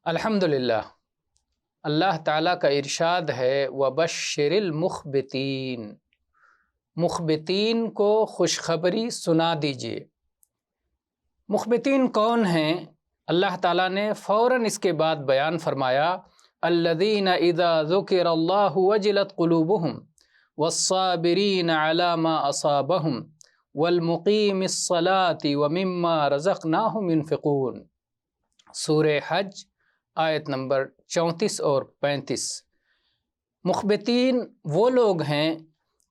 الحمدللہ، اللہ تعالیٰ کا ارشاد ہے وَبَشِّرِ الْمُخْبِتِينَ، مخبتین کو خوشخبری سنا دیجیے۔ مخبتین کون ہیں؟ اللہ تعالیٰ نے فوراً اس کے بعد بیان فرمایا الذین اذا ذکر اللہ وجلت قلوبہم والصابرین علی ما اصابہم والمقیم الصلاة ومما رزقناہم ينفقون۔ سورہ حج آیت نمبر 34 اور 35۔ مخبتین وہ لوگ ہیں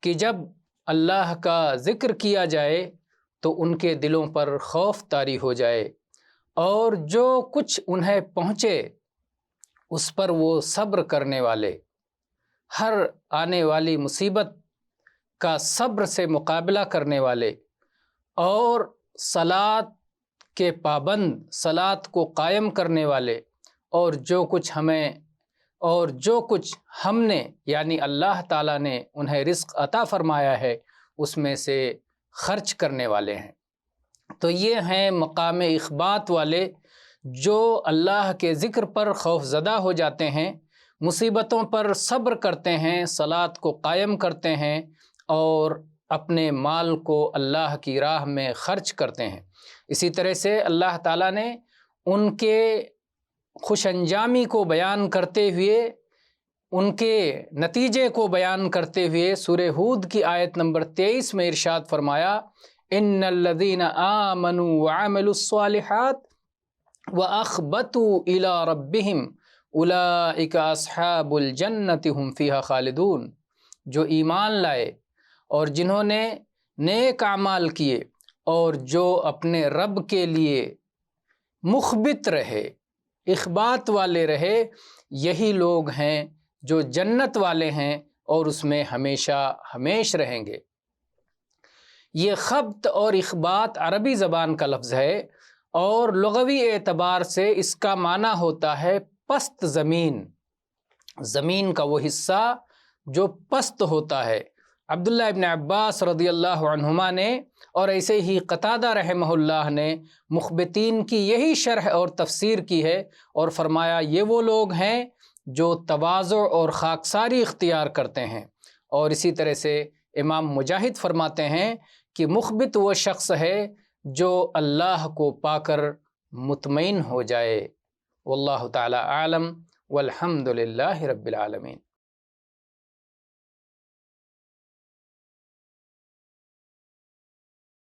کہ جب اللہ کا ذکر کیا جائے تو ان کے دلوں پر خوف طاری ہو جائے اور جو کچھ انہیں پہنچے اس پر وہ صبر کرنے والے، ہر آنے والی مصیبت کا صبر سے مقابلہ کرنے والے اور صلاۃ کے پابند، صلاۃ کو قائم کرنے والے، اور جو کچھ ہم نے یعنی اللہ تعالیٰ نے انہیں رزق عطا فرمایا ہے اس میں سے خرچ کرنے والے ہیں۔ تو یہ ہیں مقام اخبات والے جو اللہ کے ذکر پر خوف زدہ ہو جاتے ہیں، مصیبتوں پر صبر کرتے ہیں، صلاۃ کو قائم کرتے ہیں اور اپنے مال کو اللہ کی راہ میں خرچ کرتے ہیں۔ اسی طرح سے اللہ تعالیٰ نے ان کے خوش انجامی کو بیان کرتے ہوئے، ان کے نتیجے کو بیان کرتے ہوئے سورہ ہود کی آیت نمبر 23 میں ارشاد فرمایا ان الذین آمنوا وعملوا الصالحات واخبتوا الی ربہم اولئک اصحاب الجنۃ ھم فیہا خالدون۔ جو ایمان لائے اور جنہوں نے نیک اعمال کیے اور جو اپنے رب کے لیے مخبت رہے، اخبات والے رہے، یہی لوگ ہیں جو جنت والے ہیں اور اس میں ہمیشہ ہمیش رہیں گے۔ یہ خبت اور اخبات عربی زبان کا لفظ ہے اور لغوی اعتبار سے اس کا معنی ہوتا ہے پست زمین، زمین کا وہ حصہ جو پست ہوتا ہے۔ عبداللہ ابن عباس رضی اللہ عنہما نے اور ایسے ہی قتادہ رحمہ اللہ نے مخبتین کی یہی شرح اور تفسیر کی ہے اور فرمایا یہ وہ لوگ ہیں جو تواضع اور خاکساری اختیار کرتے ہیں۔ اور اسی طرح سے امام مجاہد فرماتے ہیں کہ مخبت وہ شخص ہے جو اللہ کو پا کر مطمئن ہو جائے۔ واللہ تعالی عالم والحمد للہ رب العالمین۔